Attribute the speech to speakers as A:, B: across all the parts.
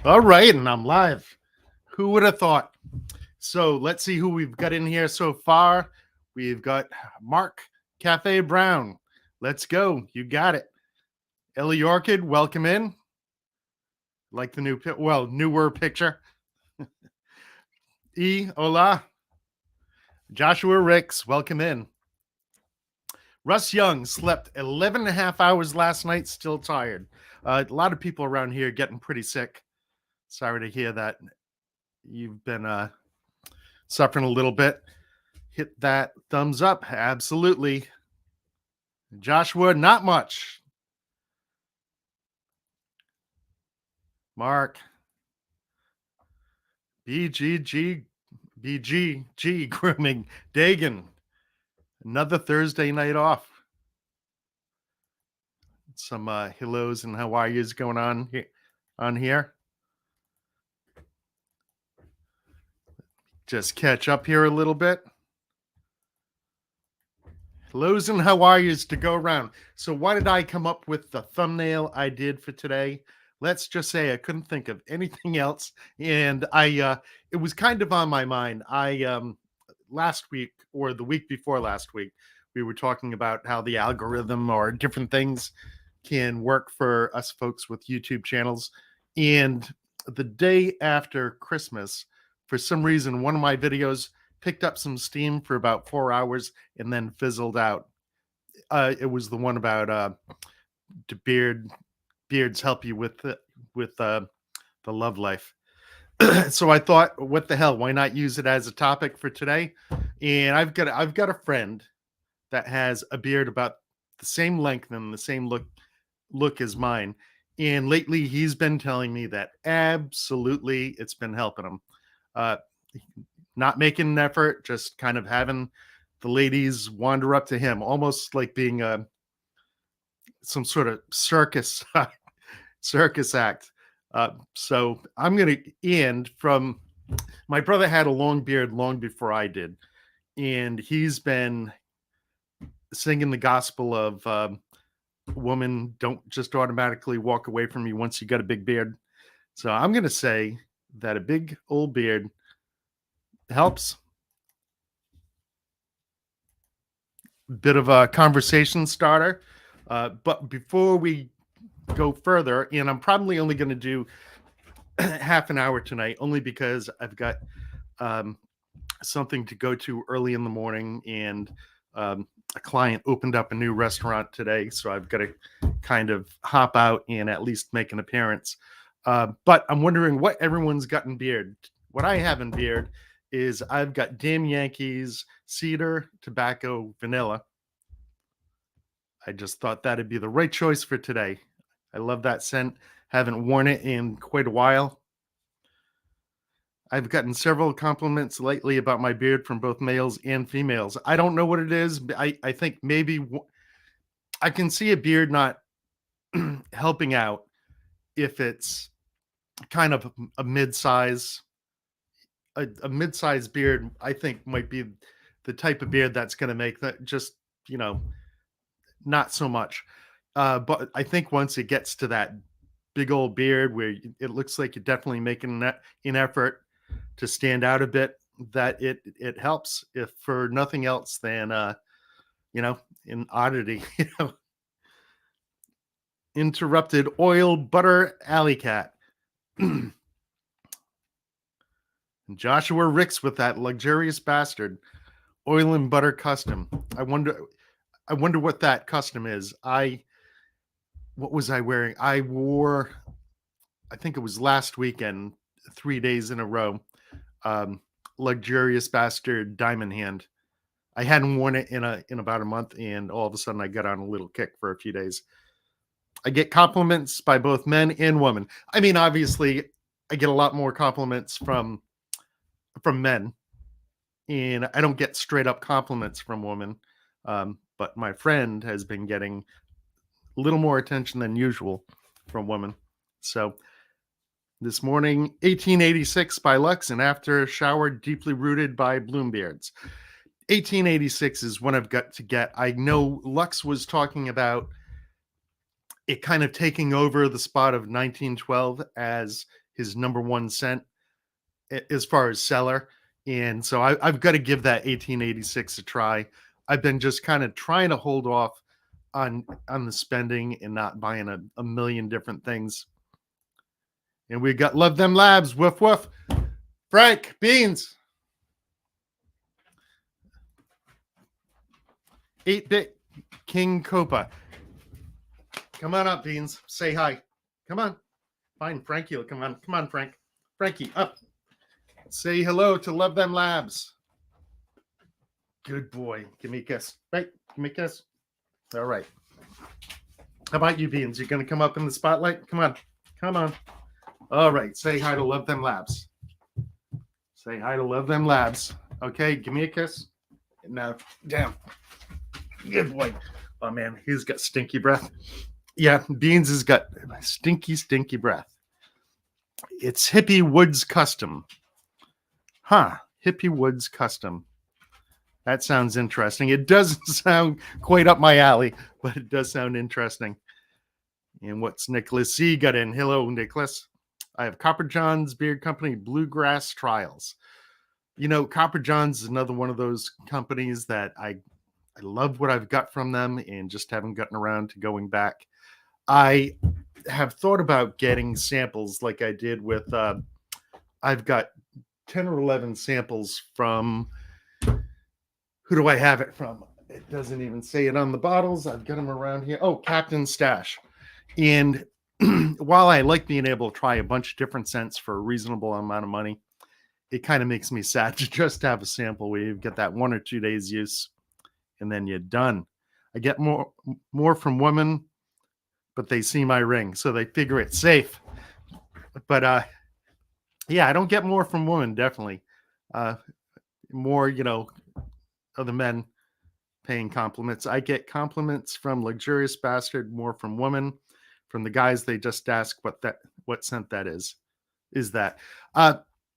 A: All right, and I'm live. Who would have thought? So let's see who we've got in here so far. We've got Mark Cafe Brown. Let's go. You got it. Ellie Orchid, welcome in. Like the newer picture. Hola. Joshua Ricks, welcome in. Russ Young slept 11 and a half hours last night, still tired. A lot of people around here getting pretty sick. Sorry to hear that. You've been suffering a little bit. Hit that thumbs up. Absolutely. Joshua, not much. Mark. BGG grooming. Dagan. Another Thursday night off. Some hellos and how are yous going on here. Just catch up here a little bit. Hellos and how are yous to go around. So why did I come up with the thumbnail I did for today? Let's just say I couldn't think of anything else, and it was kind of on my mind. Last week or the week before last week, we were talking about how the algorithm or different things can work for us folks with YouTube channels. And the day after Christmas, for some reason, one of my videos picked up some steam for about 4 hours and then fizzled out. It was the one about beards help you with the love life. So I thought, what the hell? Why not use it as a topic for today? And I've got a friend that has a beard about the same length and the same look as mine. And lately, he's been telling me that absolutely it's been helping him. Not making an effort, just kind of having the ladies wander up to him, almost like being some sort of circus act. So I'm going to end from my brother had a long beard long before I did, and he's been singing the gospel of woman don't just automatically walk away from you once you got a big beard. So I'm going to say that a big old beard helps. Bit of a conversation starter. But before we go further, and I'm probably only going to do half an hour tonight, only because I've got something to go to early in the morning, and a client opened up a new restaurant today, so I've got to kind of hop out and at least make an appearance. But I'm wondering what everyone's got in beard. What I have in beard is I've got Damn Yankees Cedar Tobacco Vanilla. I just thought that'd be the right choice for today. I love that scent. Haven't worn it in quite a while. I've gotten several compliments lately about my beard from both males and females. I don't know what it is. But I think maybe I can see a beard not helping out if it's kind of a mid-size. A mid-size beard, I think, might be the type of beard that's going to make that just, not so much. But I think once it gets to that big old beard where it looks like you're definitely making an effort to stand out a bit, that it helps, if for nothing else than an oddity. Interrupted oil butter alley cat. Joshua Ricks with that luxurious bastard. Oil and butter custom. I wonder what that custom is. What was I wearing? I wore, I think it was last weekend, 3 days in a row, luxurious bastard diamond hand. I hadn't worn it in about a month, and all of a sudden I got on a little kick for a few days. I get compliments by both men and women. I mean, obviously, I get a lot more compliments from men, and I don't get straight up compliments from women. But my friend has been getting a little more attention than usual from women. So this morning, 1886 by Lux, and After Shower Deeply Rooted by Bloombeards. 1886 is one I've got to get. I know Lux was talking about it kind of taking over the spot of 1912 as his number one scent as far as seller. And so I've got to give that 1886 a try. I've been just kind of trying to hold off on the spending and not buying a million different things. And we got Love Them Labs, woof woof. Frank, Beans. 8-Bit King Copa. Come on up, Beans. Say hi. Come on. Fine, Frankie will come on. Come on, Frank. Frankie, up. Say hello to Love Them Labs. Good boy. Give me a kiss. Right? Give me a kiss. All right. How about you, Beans? You're going to come up in the spotlight? Come on. Come on. All right. Say hi to Love Them Labs. Say hi to Love Them Labs. Okay. Give me a kiss. Now, down. Good boy. Oh, man. He's got stinky breath. Yeah. Beans has got stinky breath. It's Hippie Woods Custom. Huh. Hippie Woods Custom. That sounds interesting. It doesn't sound quite up my alley, but it does sound interesting. And what's Nicholas C. got in? Hello, Nicholas. I have Copper John's Beard Company Bluegrass Trials. You know, Copper John's is another one of those companies that I love what I've got from them and just haven't gotten around to going back. I have thought about getting samples like I did with, I've got 10 or 11 samples from, who do I have it from? It doesn't even say it on the bottles. I've got them around here. Oh, Captain Stash. And while I like being able to try a bunch of different scents for a reasonable amount of money, it kind of makes me sad to just have a sample where you get that 1 or 2 days use and then you're done. I get more from women, but they see my ring, so they figure it's safe. But yeah, I don't get more from women, definitely. More, you know, of the men paying compliments. I get compliments from Luxurious Bastard, more from women. From the guys, they just ask what scent that is. Is that?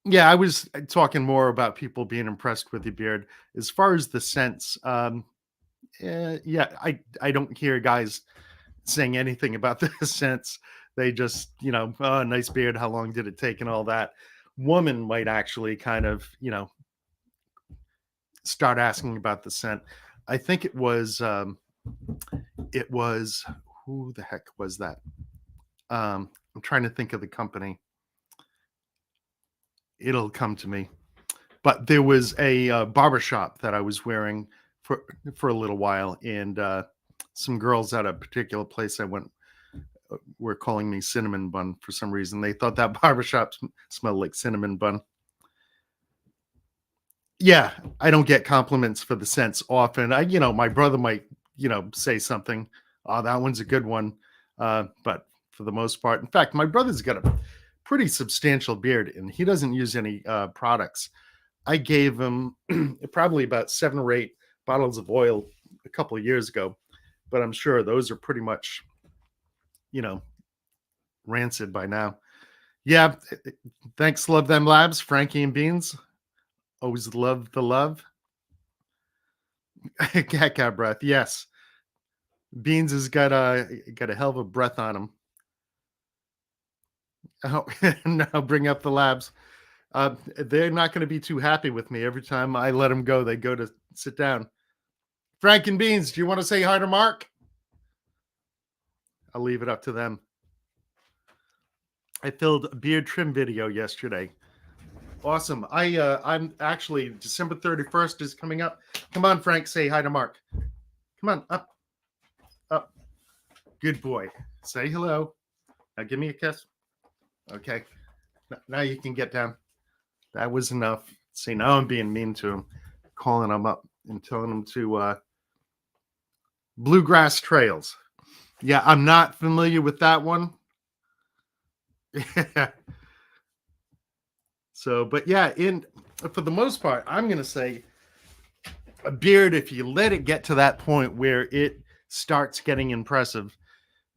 A: Yeah, I was talking more about people being impressed with the beard. As far as the scents, yeah, I don't hear guys saying anything about the scents. They just, you know, oh, nice beard. How long did it take and all that. Woman might actually kind of, you know, start asking about the scent. I think it was who the heck was that? I'm trying to think of the company. It'll come to me. But there was a barbershop that I was wearing for a little while, and some girls at a particular place I went were calling me Cinnamon Bun for some reason. They thought that barbershop smelled like cinnamon bun. Yeah, I don't get compliments for the scents often. You know, my brother might, you know, say something. Oh, that one's a good one. But for the most part, in fact, my brother's got a pretty substantial beard and he doesn't use any products. I gave him probably about 7 or 8 bottles of oil a couple of years ago, but I'm sure those are pretty much, you know, rancid by now. Yeah. Thanks. Love Them Labs, Frankie and Beans. Always love the love. Cat breath. Yes. Beans has got a hell of a breath on him. Oh, now bring up the labs. They're not going to be too happy with me. Every time I let them go, they go to sit down. Frank and Beans, do you want to say hi to Mark? I'll leave it up to them. I filmed a beard trim video yesterday. Awesome. I'm actually December 31st is coming up. Come on, Frank, say hi to Mark. Come on, up. Good boy. Say hello. Now give me a kiss. Okay. Now you can get down. That was enough. See, now I'm being mean to him, calling him up and telling him to Bluegrass Trails. Yeah, I'm not familiar with that one. So, but yeah, for the most part, I'm going to say a beard, if you let it get to that point where it starts getting impressive,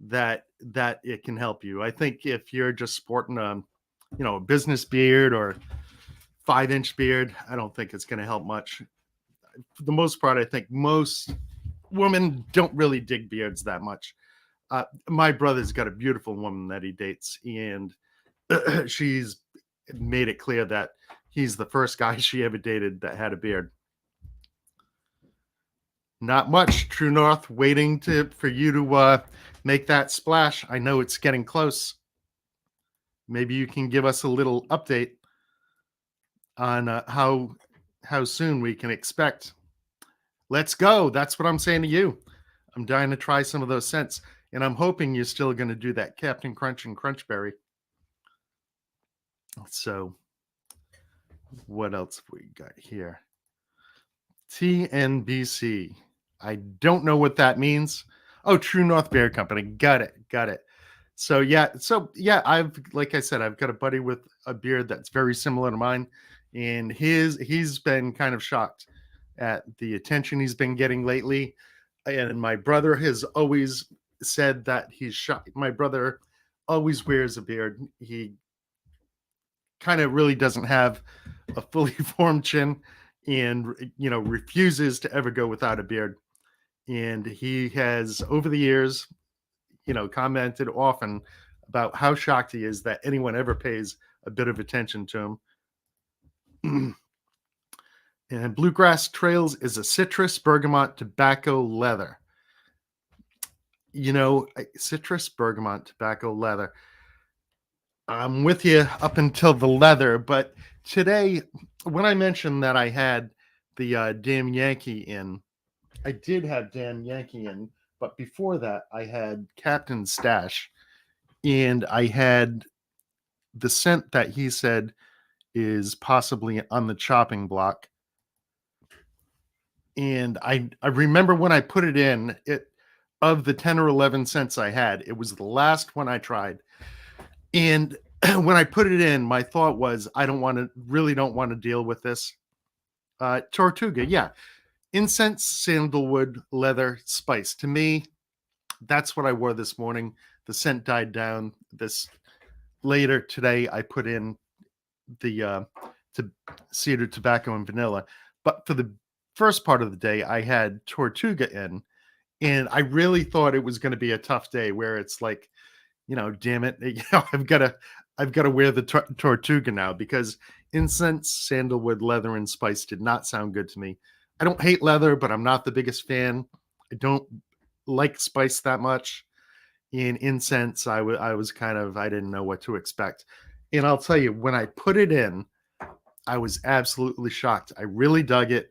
A: that it can help you. I think if you're just sporting a business beard or 5-inch beard, I don't think it's going to help much. For the most part, I think most women don't really dig beards that much. My brother's got a beautiful woman that he dates, and she's made it clear that he's the first guy she ever dated that had a beard. Not much, True North. Waiting for you to make that splash. I know it's getting close. Maybe you can give us a little update on how soon we can expect. Let's go. That's what I'm saying to you. I'm dying to try some of those scents, and I'm hoping you're still going to do that Captain Crunch and Crunchberry. So, what else have we got here? TNBC. I don't know what that means. Oh, True North Beer Company. Got it. So yeah, like I said, I've got a buddy with a beard that's very similar to mine, and he's been kind of shocked at the attention he's been getting lately. And my brother has always said that he's shocked. My brother always wears a beard. He kind of really doesn't have a fully formed chin, and refuses to ever go without a beard. And he has, over the years, commented often about how shocked he is that anyone ever pays a bit of attention to him. And Bluegrass Trails is a citrus, bergamot, tobacco, leather. Citrus, bergamot, tobacco, leather. I'm with you up until the leather, but today, when I mentioned that I had the Damn Yankee in, I did have Damn Yankee in, but before that, I had Captain Stash, and I had the scent that he said is possibly on the chopping block. And I remember when I put it in, of the 10 or 11 scents I had, it was the last one I tried. And when I put it in, my thought was, I don't want to deal with this. Tortuga, yeah. Incense, sandalwood, leather, spice. To me, that's what I wore this morning. The scent died down. Later today, I put in the cedar, tobacco, and vanilla. But for the first part of the day, I had Tortuga in, and I really thought it was going to be a tough day where it's like, damn it, I've got to wear the Tortuga now, because incense, sandalwood, leather, and spice did not sound good to me. I don't hate leather, but I'm not the biggest fan. I don't like spice that much. In incense, I was kind of, I didn't know what to expect. And I'll tell you, when I put it in, I was absolutely shocked. I really dug it.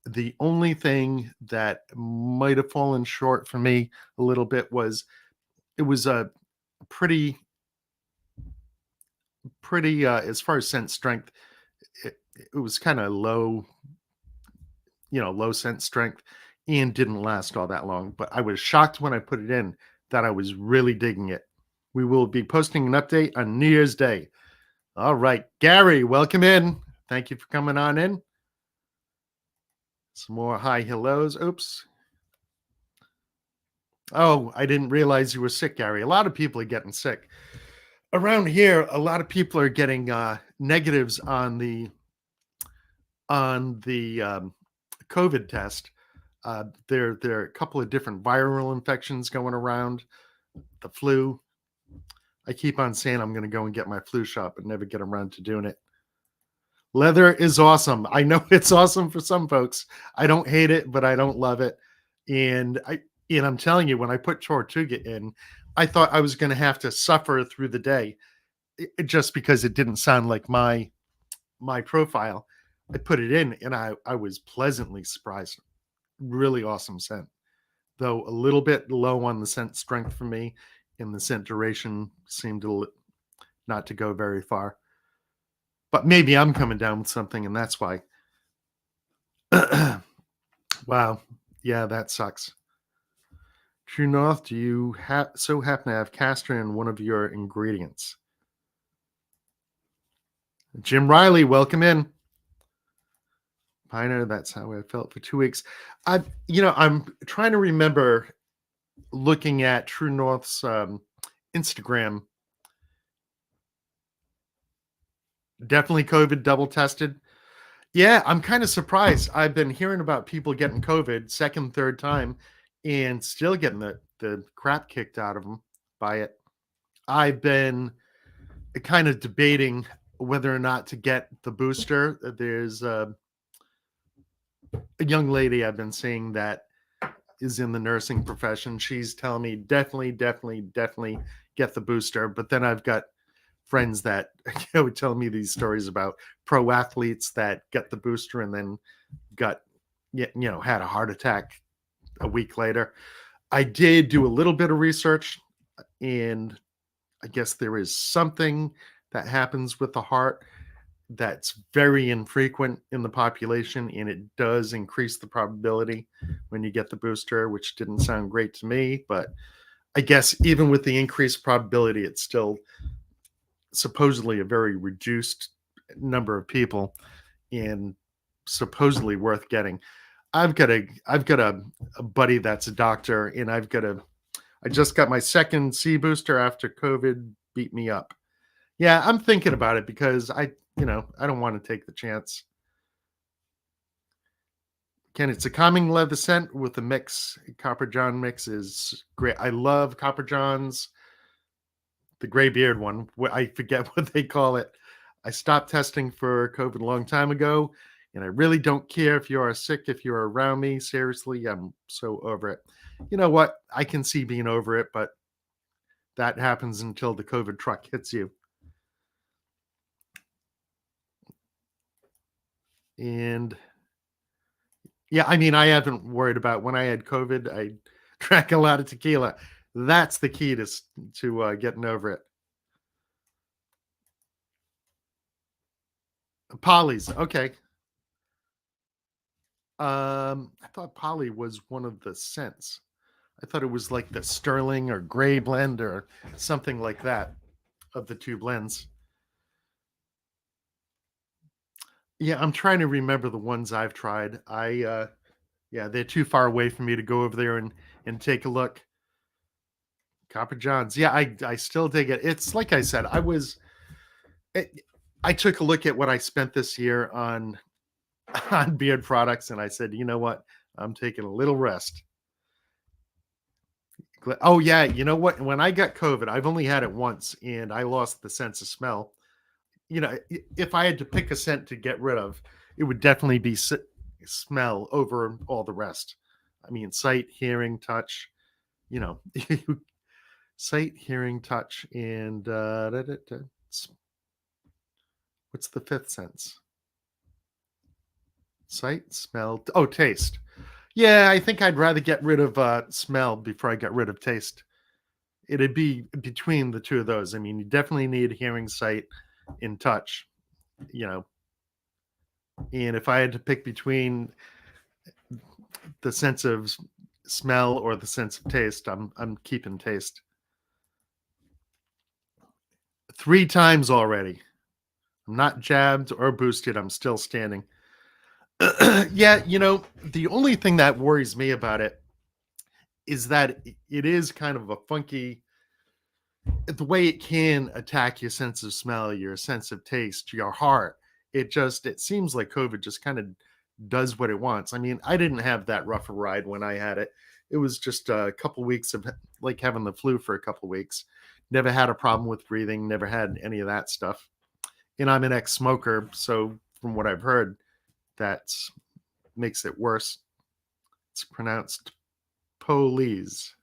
A: The only thing that might have fallen short for me a little bit was, it was a pretty as far as scent strength, it was kind of low, low scent strength, and didn't last all that long. But I was shocked when I put it in that I was really digging it. We will be posting an update on New Year's Day. All right, Gary, welcome in. Thank you for coming on in. Some more hi hellos. Oops. Oh, I didn't realize you were sick, Gary. A lot of people are getting sick. Around here, a lot of people are getting negatives on the COVID test. There are a couple of different viral infections going around. The flu. I keep on saying I'm going to go and get my flu shot, but never get around to doing it. Leather is awesome. I know it's awesome for some folks. I don't hate it, but I don't love it. And I'm telling you, when I put Tortuga in, I thought I was going to have to suffer through the day, just because it didn't sound like my profile. I put it in, and I was pleasantly surprised. Really awesome scent, though a little bit low on the scent strength for me, and the scent duration seemed not to go very far. But maybe I'm coming down with something, and that's why. Wow. Yeah, that sucks. True North, do you happen to have castor in one of your ingredients? Jim Riley, welcome in. Piner, that's how I felt for 2 weeks. I'm trying to remember looking at True North's Instagram. Definitely COVID, double tested. Yeah, I'm kind of surprised. I've been hearing about people getting COVID second, third time, and still getting the crap kicked out of them by it. I've been kind of debating whether or not to get the booster. There's a young lady I've been seeing that is in the nursing profession. She's telling me definitely, definitely, definitely get the booster. But then I've got friends that would tell me these stories about pro athletes that get the booster and then got, had a heart attack a week later. I did do a little bit of research, and I guess there is something that happens with the heart that's very infrequent in the population, and it does increase the probability when you get the booster, which didn't sound great to me. But I guess even with the increased probability, it's still supposedly a very reduced number of people and supposedly worth getting. I've got a buddy that's a doctor, and I just got my second C booster after COVID beat me up. Yeah, I'm thinking about it because I don't want to take the chance. Ken, it's a calming leather scent with a mix. Copper John mix is great. I love Copper John's, the gray beard one. I forget what they call it. I stopped testing for COVID a long time ago, and I really don't care if you are sick, if you're around me. Seriously, I'm so over it. You know what? I can see being over it, but that happens until the COVID truck hits you. And yeah, I mean, I haven't worried about when I had COVID. I drank a lot of tequila. That's the key to getting over it. Polly's okay. I thought Polly was one of the scents. I thought it was like the Sterling or Gray blend or something like that of the two blends. Yeah, I'm trying to remember the ones I've tried. Yeah, they're too far away for me to go over there and take a look. Copper Johns. Yeah, I still dig it. It's like I said, it, I took a look at what I spent this year on on beard products, and I said, you know what? I'm taking a little rest. Oh yeah, you know what? When I got COVID, I've only had it once, and I lost the sense of smell. If I had to pick a scent to get rid of, it would definitely be smell over all the rest. I mean, sight, hearing, touch. You know, sight, hearing, touch, and what's the fifth sense? Sight, smell. Oh, taste. Yeah, I think I'd rather get rid of smell before I get rid of taste. It'd be between the two of those. I mean, you definitely need hearing, sight, and touch. You know, and if I had to pick between the sense of smell or the sense of taste, I'm keeping taste. 3 times already. I'm not jabbed or boosted. I'm still standing. Yeah, the only thing that worries me about it is that it is kind of a funky the way it can attack your sense of smell, your sense of taste, your heart. It seems like COVID just kind of does what it wants. I mean, I didn't have that rough a ride when I had it. It was just a couple weeks of like having the flu for a couple weeks. Never had a problem with breathing, never had any of that stuff. And I'm an ex-smoker, so from what I've heard, that makes it worse. It's pronounced police.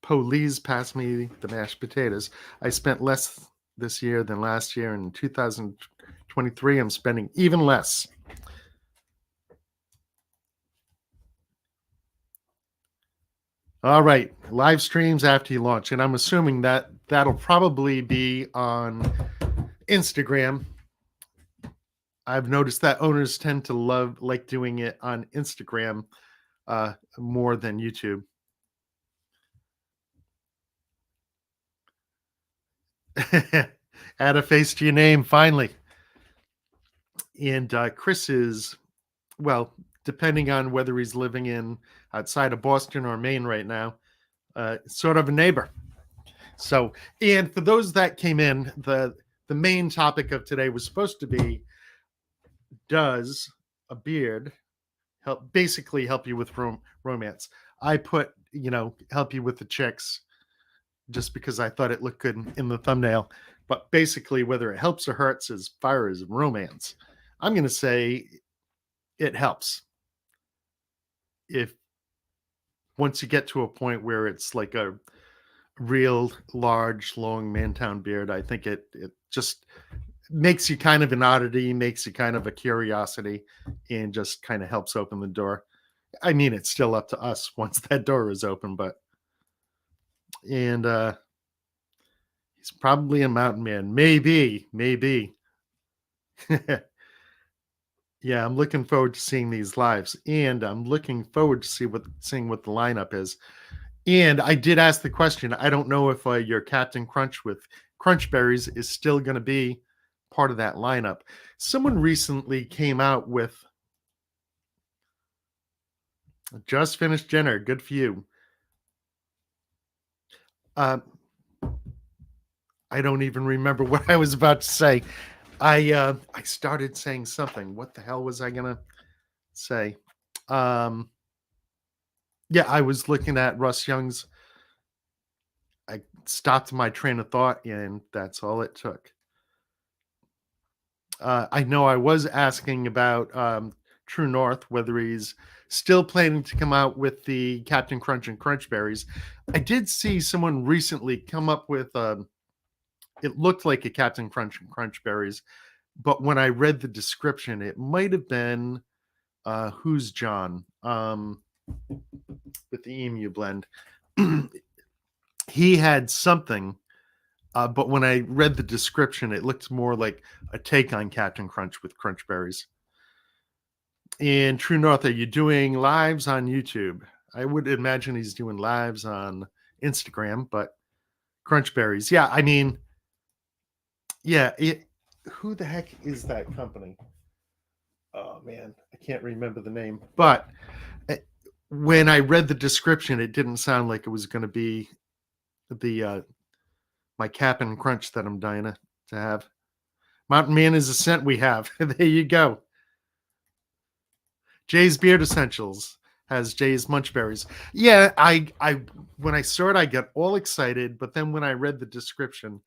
A: Police passed me the mashed potatoes. I spent less this year than last year. In 2023, I'm spending even less. All right, live streams after you launch, and I'm assuming that that'll probably be on Instagram. I've noticed that owners tend to like doing it on Instagram more than YouTube. Add a face to your name, finally. And Chris is, well, depending on whether he's living in outside of Boston or Maine right now, sort of a neighbor. So, and for those that came in, the main topic of today was supposed to be, does a beard basically help you with romance? I put, help you with the chicks just because I thought it looked good in the thumbnail. But basically, whether it helps or hurts as far as romance, I'm going to say it helps. If once you get to a point where it's like a real large, long Mantown beard, I think it just makes you kind of an oddity, makes you kind of a curiosity, and just kind of helps open the door. I mean, it's still up to us once that door is open, but and he's probably a mountain man. Maybe. Yeah, I'm looking forward to seeing these lives, and I'm looking forward to seeing what the lineup is. And I did ask the question. I don't know if your Captain Crunch with Crunch Berries is still going to be part of that lineup. Someone recently came out with just finished dinner. Good for you. Um, I don't even remember what I was about to say. I started saying something. What the hell was I gonna say? Um, yeah, I was looking at Russ Young's. I stopped my train of thought, and that's all it took. I know I was asking about True North, whether he's still planning to come out with the Captain Crunch and Crunch Berries. I did see someone recently come up with. It looked like a Captain Crunch and Crunch Berries, but when I read the description, it might have been Who's John with the Emu blend. He had something, but when I read the description, it looked more like a take on Captain Crunch with Crunch Berries. And True North, are you doing lives on YouTube? I would imagine he's doing lives on Instagram, but Crunch Berries, yeah. I mean, yeah. Who the heck is that company? Oh man, I can't remember the name. But when I read the description, it didn't sound like it was going to be the my Captain Crunch that I'm dying to have. Mountain Man is a scent we have. There you go. Jay's Beard Essentials has Jay's Munchberries. Yeah, I when I saw it, I got all excited, but then when I read the description,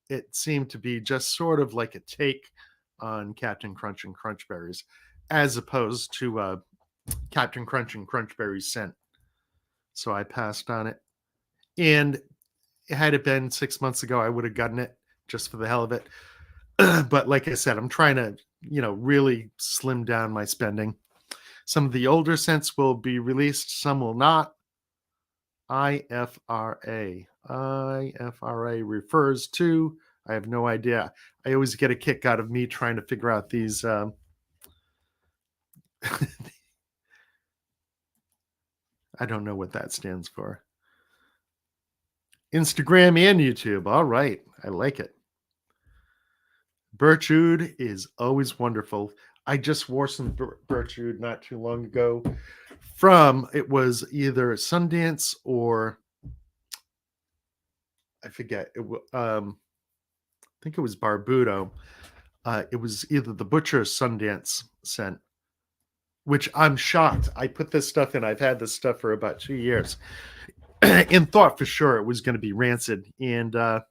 A: it seemed to be just sort of like a take on Captain Crunch and Crunch Berries, as opposed to Captain Crunch and Crunch Berries scent. So I passed on it. And had it been 6 months ago, I would have gotten it just for the hell of it. But like I said, I'm trying to, really slim down my spending. Some of the older scents will be released, some will not. IFRA. IFRA refers to, I have no idea. I always get a kick out of me trying to figure out these. I don't know what that stands for. Instagram and YouTube. All right. I like it. Birch Oud is always wonderful. I just wore some Birch Oud not too long ago it was either Sundance or I forget. I think it was Barbudo. It was either the Butcher or Sundance scent, which I'm shocked. I put this stuff in. I've had this stuff for about 2 years and thought for sure it was going to be rancid. And it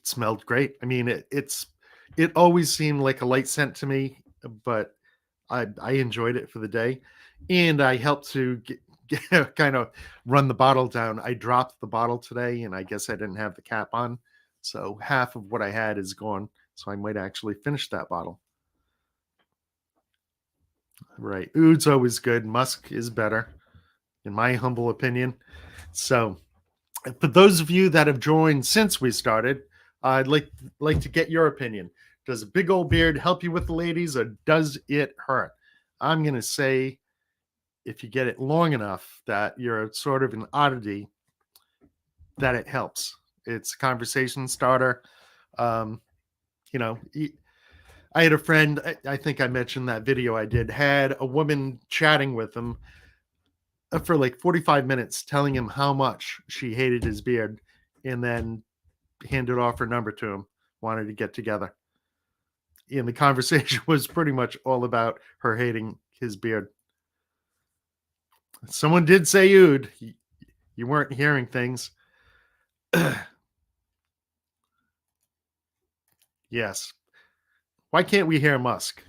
A: smelled great. I mean, it always seemed like a light scent to me, but I enjoyed it for the day. And I helped to get kind of run the bottle down. I dropped the bottle today, and I guess I didn't have the cap on. So half of what I had is gone. So I might actually finish that bottle. Right. Oud's always good. Musk is better, in my humble opinion. So for those of you that have joined since we started, I'd like to get your opinion. Does a big old beard help you with the ladies, or does it hurt? I'm going to say if you get it long enough that you're sort of an oddity, that it helps. It's a conversation starter. I had a friend, I think I mentioned that video I did, had a woman chatting with him for like 45 minutes, telling him how much she hated his beard, and then handed off her number to him, wanted to get together. And the conversation was pretty much all about her hating his beard. Someone did say Oud. You weren't hearing things. Yes. Why can't we hear Musk?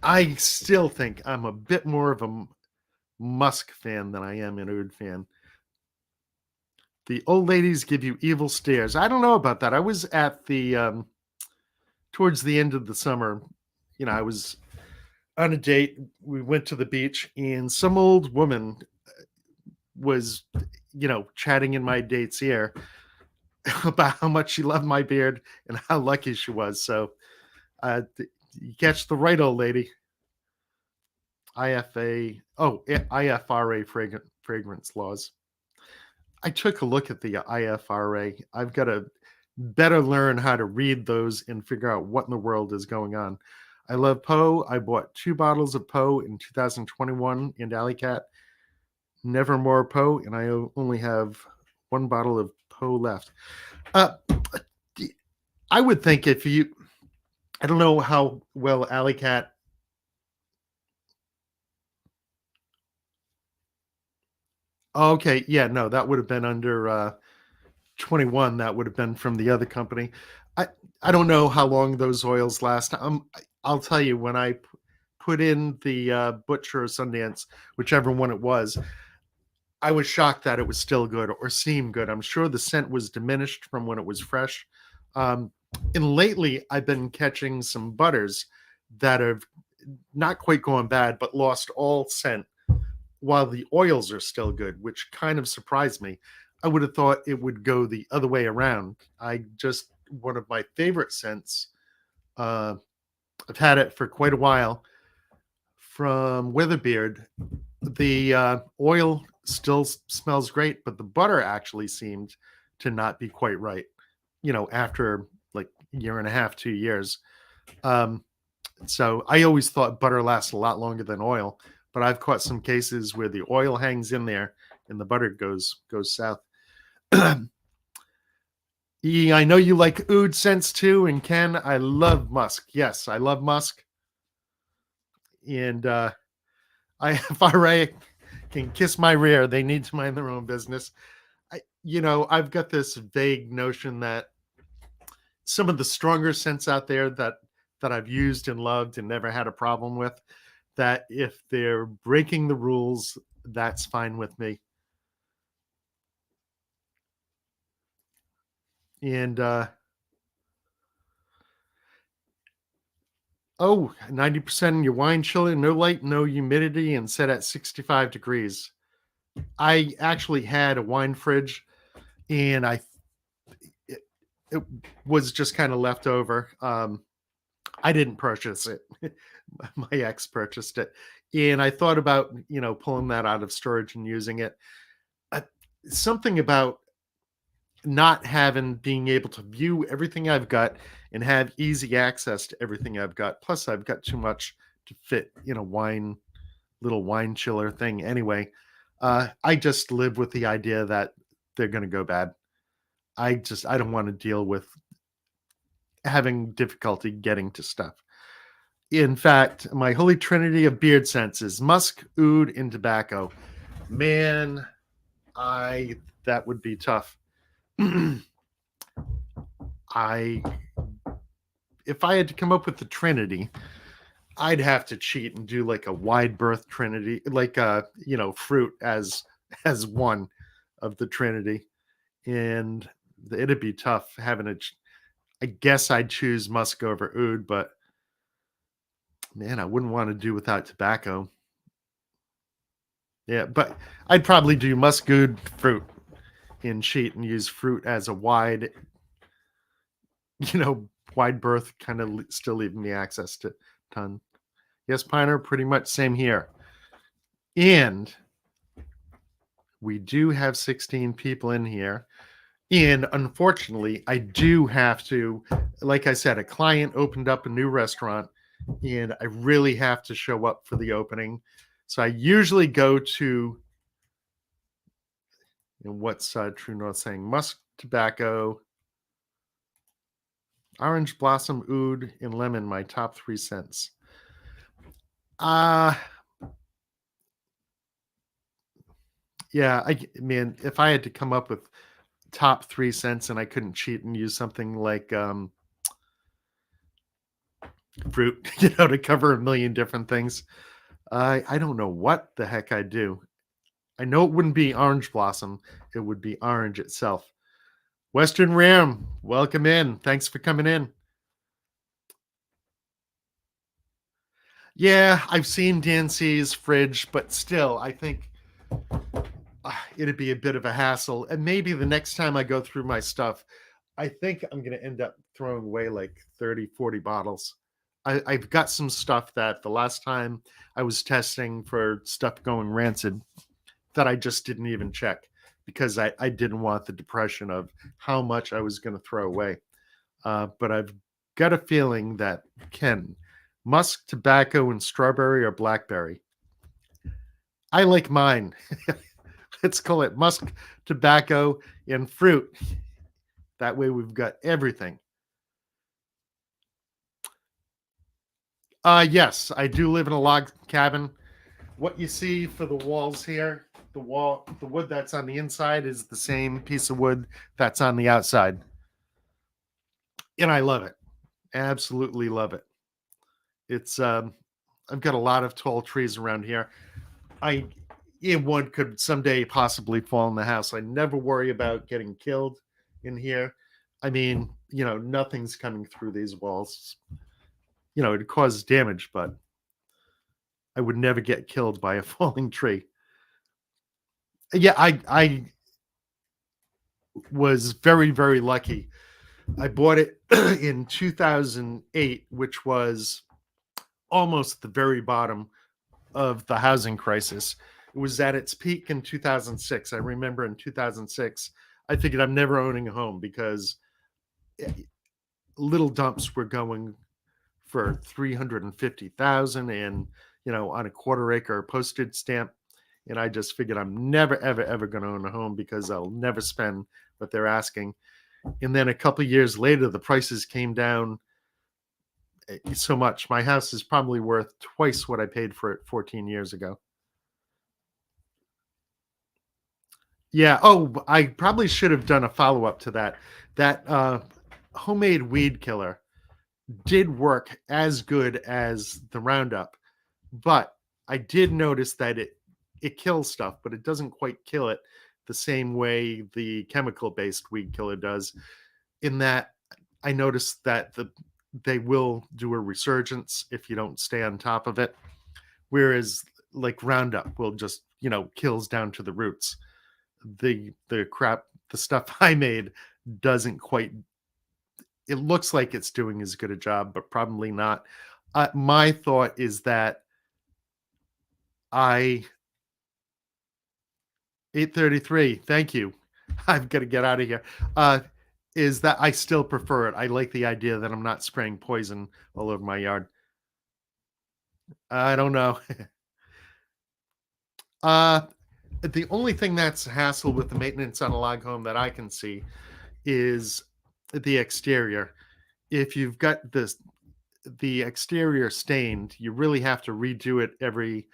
A: I still think I'm a bit more of a Musk fan than I am an Oud fan. The old ladies give you evil stares. I don't know about that. I was at the towards the end of the summer. I was on a date. We went to the beach, and some old woman was, chatting in my date's ear about how much she loved my beard and how lucky she was. So, you catch the right old lady. IFRA fragrance laws. I took a look at the IFRA. I've got to better learn how to read those and figure out what in the world is going on. I love Poe. I bought 2 bottles of Poe in 2021 in Alley Cat. Never more Poe, and I only have 1 bottle of Poe left. Uh, I would think I don't know how well Alley Cat. Okay, yeah, no, that would have been under 21. That would have been from the other company. I I don't know how long those oils last. I'll tell you, when I put in the Butcher or Sundance, whichever one it was, I was shocked that it was still good or seemed good. I'm sure the scent was diminished from when it was fresh. Um, and lately, I've been catching some butters that have not quite gone bad, but lost all scent while the oils are still good, which kind of surprised me. I would have thought it would go the other way around. One of my favorite scents, uh, I've had it for quite a while, from Witherbird. The oil still smells great, but the butter actually seemed to not be quite right, after like a year and a half, 2 years. Um, so I always thought butter lasts a lot longer than oil, but I've caught some cases where the oil hangs in there and the butter goes south. I know you like oud scents too, and Ken, I love musk. Yes, I love musk, and IFRA can kiss my rear. They need to mind their own business. I've got this vague notion that some of the stronger scents out there that I've used and loved and never had a problem with, that if they're breaking the rules, that's fine with me. And oh, 90% in your wine chiller, no light, no humidity, and set at 65 degrees. I actually had a wine fridge, and it, it was just kind of left over. I didn't purchase it. My ex purchased it. And I thought about, pulling that out of storage and using it. Uh, Something about not having being able to view everything I've got and have easy access to everything I've got. Plus, I've got too much to fit in a little wine chiller thing anyway. I just live with the idea that they're going to go bad. I don't want to deal with having difficulty getting to stuff. In fact, my holy trinity of beard scents is musk, oud, and tobacco. Man, I that would be tough. I If I had to come up with the trinity, I'd have to cheat and do like a wide berth trinity, like fruit as one of the trinity, and it'd be tough having a. I guess I'd choose musk over oud, but man, I wouldn't want to do without tobacco. Yeah, but I'd probably do musk oud fruit and cheat and use fruit as a you know, wide berth, kind of still leaving me access to ton. Yes, Piner, pretty much same here. And we do have 16 people in here. And unfortunately, I do have to, like I said, a client opened up a new restaurant and I really have to show up for the opening. So I usually go to, what's True North saying? Musk tobacco, orange blossom oud, and lemon, my top 3 cents. Uh yeah, I mean, if I had to come up with top 3 cents and I couldn't cheat and use something like fruit, to cover a million different things. I don't know what the heck I'd do. I know it wouldn't be orange blossom. It would be orange itself. Western Ram, welcome in. Thanks for coming in. Yeah, I've seen Dancy's fridge, but still, I think it'd be a bit of a hassle. And maybe the next time I go through my stuff, I think I'm going to end up throwing away like 30, 40 bottles. I've got some stuff that the last time I was testing for stuff going rancid that I just didn't even check because I didn't want the depression of how much I was going to throw away. But I've got a feeling that Ken, musk, tobacco, and strawberry or blackberry. I like mine. Let's call it musk, tobacco, and fruit. That way we've got everything. Yes, I do live in a log cabin. What you see for the walls here, the wood that's on the inside is the same piece of wood that's on the outside. And I love it. Absolutely love it. It's I've got a lot of tall trees around here. I one could someday possibly fall in the house. I never worry about getting killed in here. I mean, nothing's coming through these walls. It causes damage, but I would never get killed by a falling tree. Yeah, I was very, very lucky. I bought it in 2008, which was almost the very bottom of the housing crisis. It was at its peak in 2006. I remember in 2006, I figured I'm never owning a home because little dumps were going for 350,000 and on a quarter acre postage stamp. And I just figured I'm never, ever, ever going to own a home because I'll never spend what they're asking. And then a couple of years later, the prices came down so much. My house is probably worth twice what I paid for it 14 years ago. Yeah. Oh, I probably should have done a follow up to that. That homemade weed killer did work as good as the Roundup, but I did notice that it kills stuff, but it doesn't quite kill it the same way the chemical based weed killer does. In that, I noticed that they will do a resurgence if you don't stay on top of it, whereas like Roundup will just kills down to the roots. The stuff I made doesn't quite. It looks like it's doing as good a job, but probably not. My thought is that I 8:33. Thank you. I've got to get out of here. Is that I still prefer it. I like the idea that I'm not spraying poison all over my yard. I don't know. The only thing that's hassle with the maintenance on a log home that I can see is the exterior. If you've got the exterior stained, you really have to redo it every,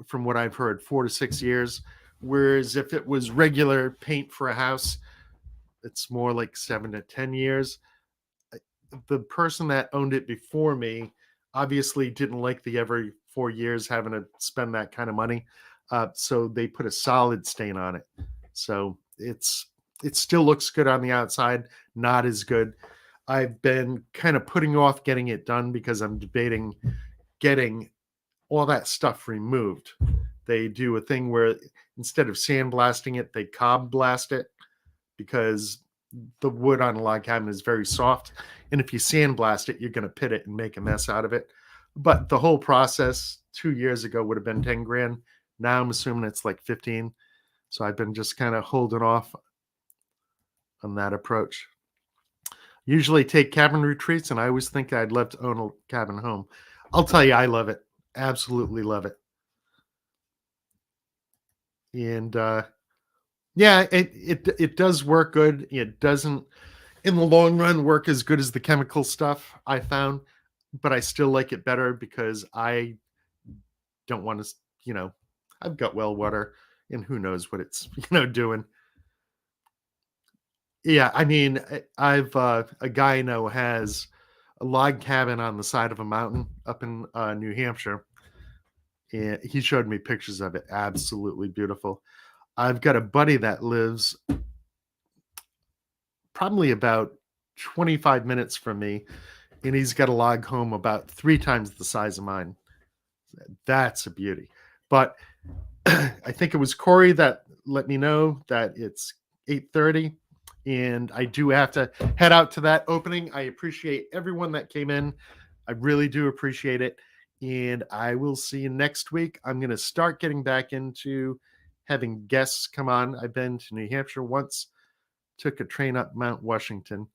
A: from what I've heard, 4 to 6 years. Whereas if it was regular paint for a house, it's more like 7 to 10 years. The person that owned it before me obviously didn't like the every 4 years having to spend that kind of money. So they put a solid stain on it. So it still looks good on the outside, not as good. I've been kind of putting off getting it done because I'm debating getting all that stuff removed. They do a thing where instead of sandblasting it, they cob blast it because the wood on a log cabin is very soft. And if you sandblast it, you're going to pit it and make a mess out of it. But the whole process 2 years ago would have been 10 grand. Now I'm assuming it's like 15. So I've been just kind of holding off on that approach. Usually take cabin retreats, and I always think I'd love to own a cabin home. I'll tell you, I love it. Absolutely love it. And yeah, it does work good. It doesn't, in the long run, work as good as the chemical stuff I found, but I still like it better because I don't want to, I've got well water, and who knows what it's, doing. Yeah, I mean, I've a guy I know has a log cabin on the side of a mountain up in New Hampshire. And he showed me pictures of it. Absolutely beautiful. I've got a buddy that lives probably about 25 minutes from me, and he's got a log home about 3 times the size of mine. That's a beauty. But I think it was Corey that let me know that it's 8:30, and I do have to head out to that opening. I appreciate everyone that came in. I really do appreciate it. And I will see you next week. I'm going to start getting back into having guests come on. I've been to New Hampshire once, took a train up Mount Washington.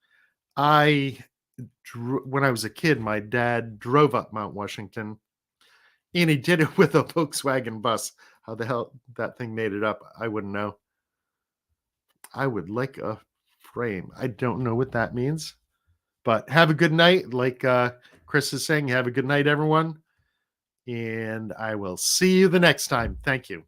A: When I was a kid, my dad drove up Mount Washington, and he did it with a Volkswagen bus. How the hell that thing made it up, I wouldn't know. I would like a frame. I don't know what that means. But have a good night. Like Chris is saying, have a good night, everyone. And I will see you the next time. Thank you.